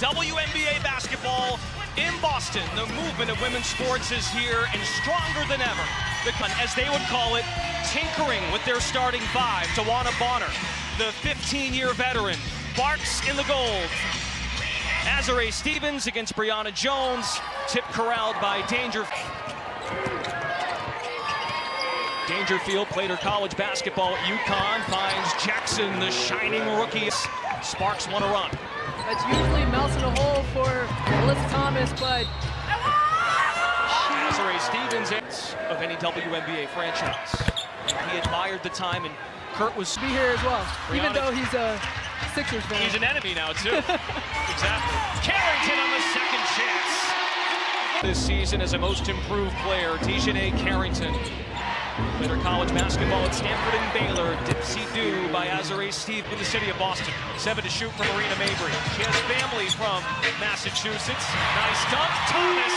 WNBA basketball in Boston. The movement of women's sports is here and stronger than ever. As they would call it, tinkering with their starting five. Tawana Bonner, the 15-year veteran, barks in the gold. Azare Stevens against Brianna Jones, tip corralled by Dangerfield played her college basketball at UConn, finds Jackson, the shining rookie. Sparks want to run. That's usually melts in a hole for Alyssa Thomas, but Azare Stevens of any WNBA franchise. He admired the time, and Kurt was be here as well, even though he's a Sixers fan. He's an enemy now, too. Exactly. Carrington on the second chance. This season as a most improved player, Dejanay Carrington. Played her college basketball at Stanford and Baylor. Dipsy-doo by Azare Steve in the city of Boston. 7 to shoot from Marina Mabry. She has family from Massachusetts. Nice dunk. Thomas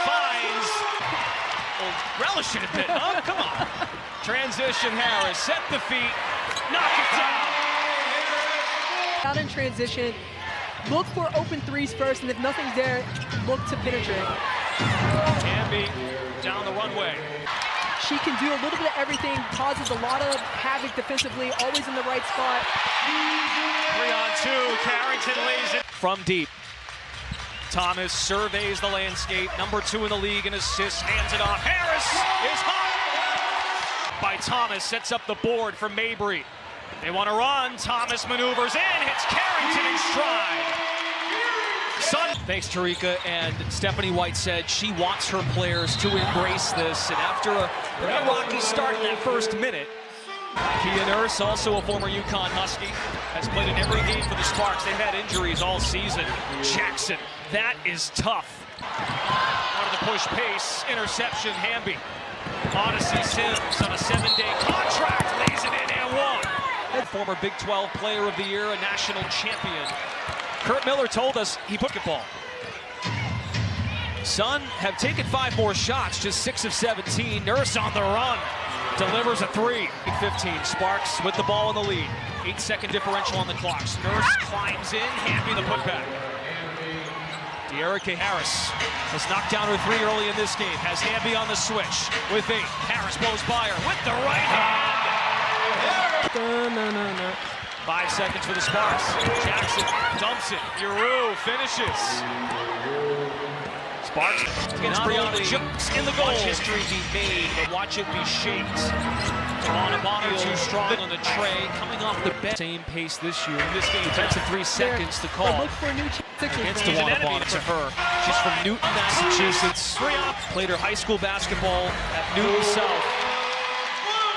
finds. Well, relish it a bit, huh? Come on. Transition Harris. Set the feet. Knock it down. Out in transition. Look for open threes first, and if nothing's there, look to penetrate. Hamby down the runway. She can do a little bit of everything, causes a lot of havoc defensively, always in the right spot. 3-on-2, Carrington lays it from deep. Thomas surveys the landscape, number 2 in the league in assists, hands it off. Harris is hot by Thomas, sets up the board for Mabry. They want to run, Thomas maneuvers in, hits Carrington in stride. Sun. Thanks, Tarika. And Stephanie White said she wants her players to embrace this. And after a rocky start in that first minute, Kia Nurse, also a former UConn Husky, has played in every game for the Sparks. They've had injuries all season. Jackson, that is tough. Wanted to push pace, interception, Hamby. Odyssey Sims on a 7-day contract, lays it in and one. Former Big 12 Player of the Year, a national champion. Kurt Miller told us he put the ball. Sun have taken 5 more shots, just 6 of 17. Nurse on the run, delivers a 3. 15, Sparks with the ball in the lead. 8-second differential on the clock. Nurse climbs in, Hamby the putback. De'Erica Harris has knocked down her 3 early in this game. Has Hamby on the switch with 8. Harris blows by her with the right hand. 5 seconds for the Sparks. Jackson dumps it. Giroux finishes. Sparks against Brianna Jones in the goal. Watch history be made, but watch it be shaped. Tawana Bonner too strong on the tray, coming off the bench. Same pace this year. In this game, defensive 3 seconds to call. Look for a new Against Tawana Bonner to her. She's from Newton, Massachusetts. Played her high school basketball at Newton South.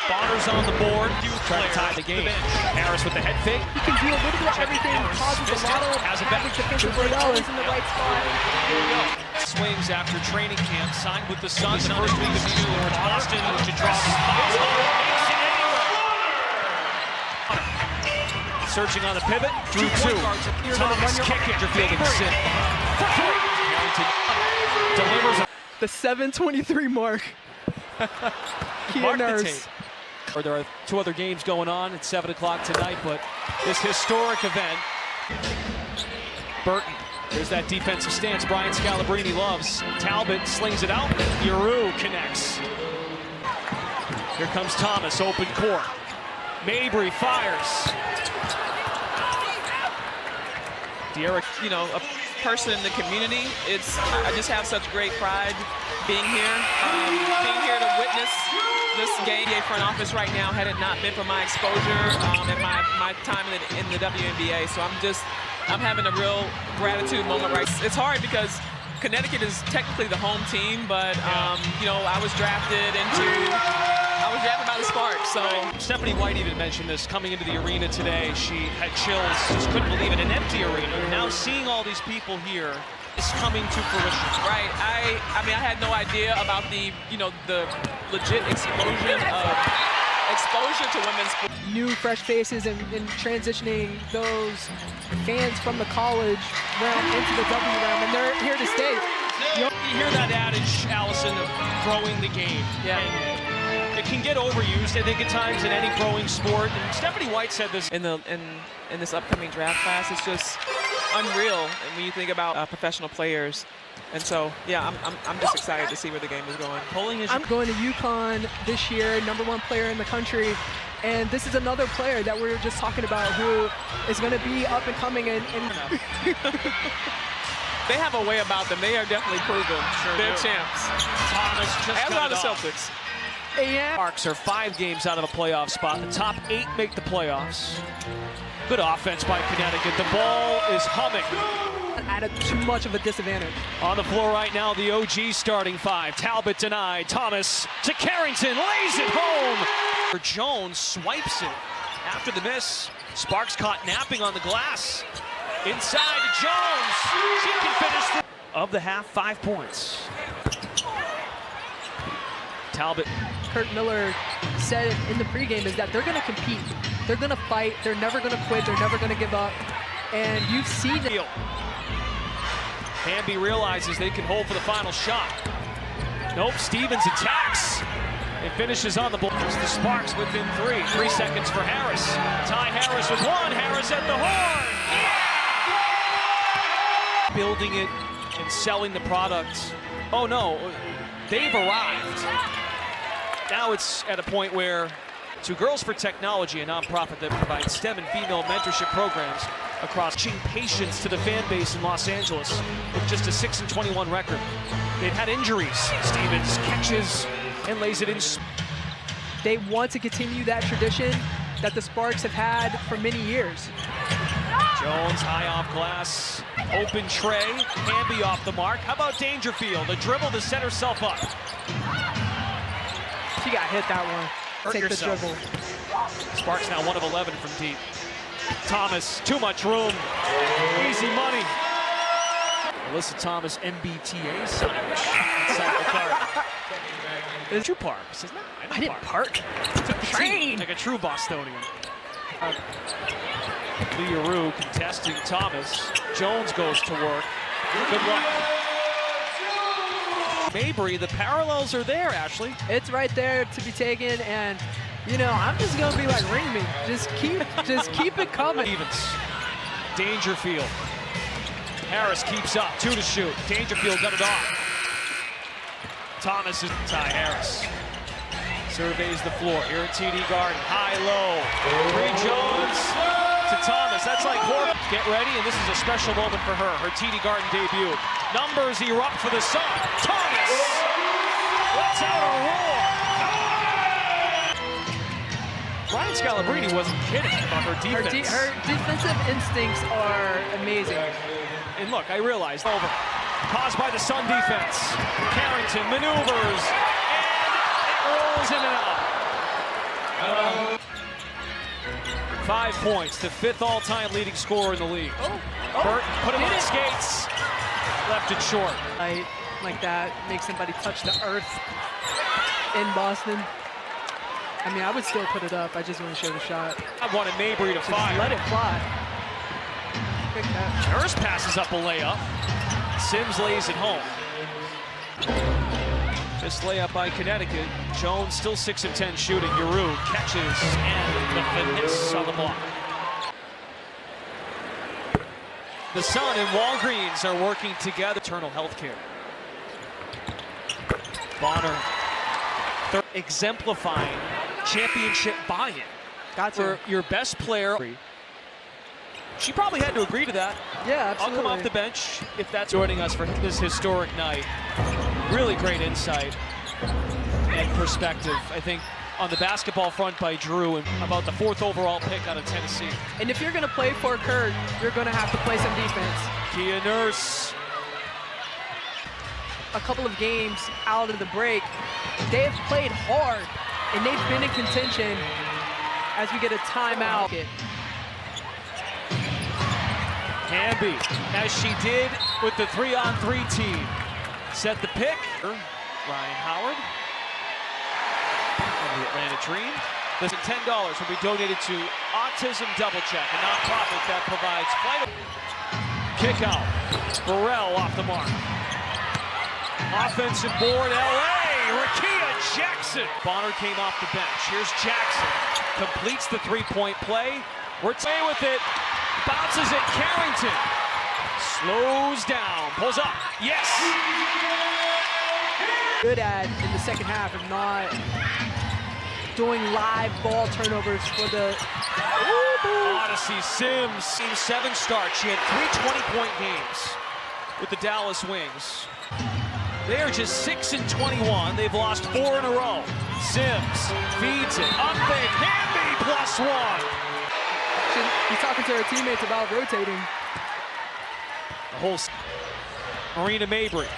Bonner's on the board. Trying to tie the game. Harris with the head fake. He can do a little bit of everything. Causes a lot of havoc defensively. Always in the right spot. Swings after training camp. Signed with the Sun the first week of June. Boston to drop. Searching on the pivot. Through 2. Thomas kicking. Fielding sit. Delivers the 7:23 mark. Kia Nurse. There are 2 other games going on at 7 o'clock tonight, but this historic event. Burton, there's that defensive stance Brian Scalabrine loves. Talbot slings it out. Giroux connects. Here comes Thomas, open court. Mabry fires. De'Erica, you know, a person in the community. I just have such great pride being here to witness this game. The front office right now, had it not been for my exposure and my time in the WNBA. So I'm having a real gratitude moment. Right, it's hard because Connecticut is technically the home team, but you know, I was drafted by the Sparks. So Stephanie White even mentioned this coming into the arena today. She had chills, just couldn't believe it. An empty arena. Now seeing all these people here is coming to fruition. Right. I mean, I had no idea about the legit explosion of exposure to women's sports. New fresh faces and transitioning those fans from the college realm into the W realm, and they're here to stay. You hear that adage, Allison, of growing the game. Yeah. And it can get overused, I think, at times in any growing sport. And Stephanie White said this in this upcoming draft class. It's just unreal when you think about professional players. And so, yeah, I'm just excited to see where the game is going. I'm going to UConn this year, #1 player in the country. And this is another player that we were just talking about who is going to be up and coming. And they have a way about them. They are definitely proven. They're champs. Thomas just As are the Celtics. yeah. Sparks are 5 games out of a playoff spot. The top 8 make the playoffs. Good offense by Connecticut. The ball is humming. At too much of a disadvantage. On the floor right now, the OG starting 5. Talbot denied. Thomas to Carrington, lays it home. Jones swipes it after the miss. Sparks caught napping on the glass. Inside to Jones. She can finish of the half, 5 points. Talbot. Kurt Miller said in the pregame is that they're going to compete. They're going to fight. They're never going to quit. They're never going to give up. And you've seen it. Hamby realizes they can hold for the final shot. Nope, Stevens attacks. It finishes on the ball. It's the Sparks within 3. 3 seconds for Harris. Ty Harris with 1. Harris at the horn. Yeah! Building it and selling the product. Oh no, they've arrived. Now it's at a point where Girls for Technology, a nonprofit that provides STEM and female mentorship programs across teaching patience to the fan base in Los Angeles with just a 6-21 record. They've had injuries. Stevens catches and lays it in. They want to continue that tradition that the Sparks have had for many years. Jones high off glass, open tray, Hamby off the mark. How about Dangerfield? A dribble to set herself up. She got hit that one. Take yourself. the dribble. Sparks now 1 of 11 from deep. Thomas, too much room. Easy money. Alyssa Thomas, MBTA sandwich inside the car. It's true park. Says, no, I didn't park. Took the train. Like a true Bostonian. Leroux contesting Thomas. Jones goes to work. Good luck. Mabry, the parallels are there, Ashley. It's right there to be taken, and you know, I'm just gonna be like, ring me. Just keep it coming. Stevens. Dangerfield. Harris keeps up, 2 to shoot. Dangerfield got it off. Thomas is Ty Harris. Surveys the floor. Here at TD Garden. High, low. Bree Jones to Thomas. That's like Horton. Get ready, and this is a special moment for her. Her TD Garden debut. Numbers erupt for the Sun. Thomas lets out a roar. Brian Scalabrine wasn't kidding about her defense. Her defensive instincts are amazing. And look, I realized over. Caused by the Sun defense. Carrington maneuvers, and it rolls in and out. 5 points, the 5th all-time leading scorer in the league. Burton put him on skates, left it short. Like that, make somebody touch the earth in Boston. I mean, I would still put it up. I just want to show the shot. I wanted Mabry to fire. Let it fly. Good catch. Harris passes up a layup. Sims lays it home. This layup by Connecticut. Jones still 6 of 10 shooting. Leroux catches and the finesse on the block. The Sun and Walgreens are working together. Eternal health care. Bonner exemplifying championship buy-in. For your best player. She probably had to agree to that. Yeah, absolutely. I'll come off the bench if that's joining us for this historic night. Really great insight and perspective, I think, on the basketball front by Drew and about the 4th overall pick out of Tennessee. And if you're going to play for Kurt, you're going to have to play some defense. Kia Nurse. A couple of games out of the break, they have played hard, and they've been in contention as we get a timeout. Hamby, as she did with the 3-on-3 team. Set the pick. Ryan Howard. From the Atlanta Dream. Listen, $10 will be donated to Autism Double Check, a nonprofit that provides flight. Kick out. Burrell off the mark. Offensive board, LA. Rakia Jackson. Bonner came off the bench. Here's Jackson. Completes the 3-point play. We're away with it. Bounces it. Carrington. Slows down, pulls up. Yes! Good at in the second half of not doing live ball turnovers for the Odyssey Sims. Team 7 start. She had 3 20-point games with the Dallas Wings. They are just 6 and 21. They've lost 4 in a row. Sims feeds it. Up big. Hamby +1. He's talking to her teammates about rotating. The whole Marina Mabry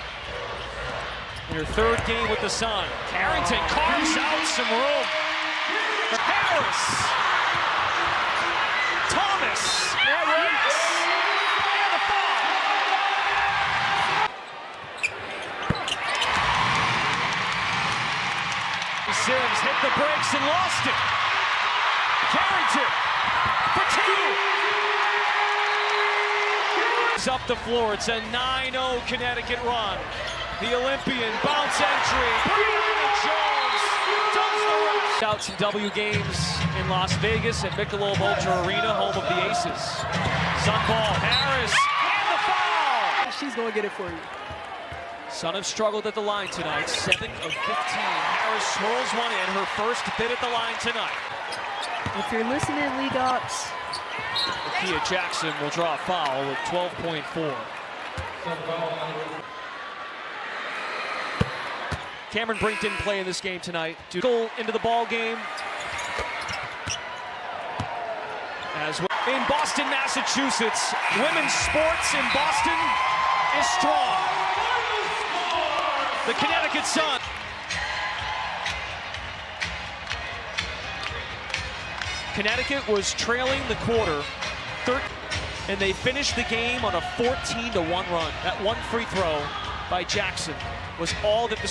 in her 3rd game with the Sun. Carrington carves out some room. Harris. Thomas. Yes. And a foul. Sims hit the brakes and lost it. Carrington for 2. He's up the floor. It's a 9-0 Connecticut run. The Olympian bounce entry. Brianna Jones does the rest. Out some W games in Las Vegas at Michelob Ultra Arena, home of the Aces. Sun ball. Harris and the foul. She's going to get it for you. Sun have struggled at the line tonight. 7 of 15. Harris swirls one in, her first bid at the line tonight. If you're listening, League Ops. Kia Jackson will draw a foul with 12.4. Cameron Brink didn't play in this game tonight. Goal into the ball game. As well. In Boston, Massachusetts, women's sports in Boston is strong. The Connecticut Sun. Connecticut was trailing the quarter, and they finished the game on a 14-1 run. That one free throw by Jackson was all that the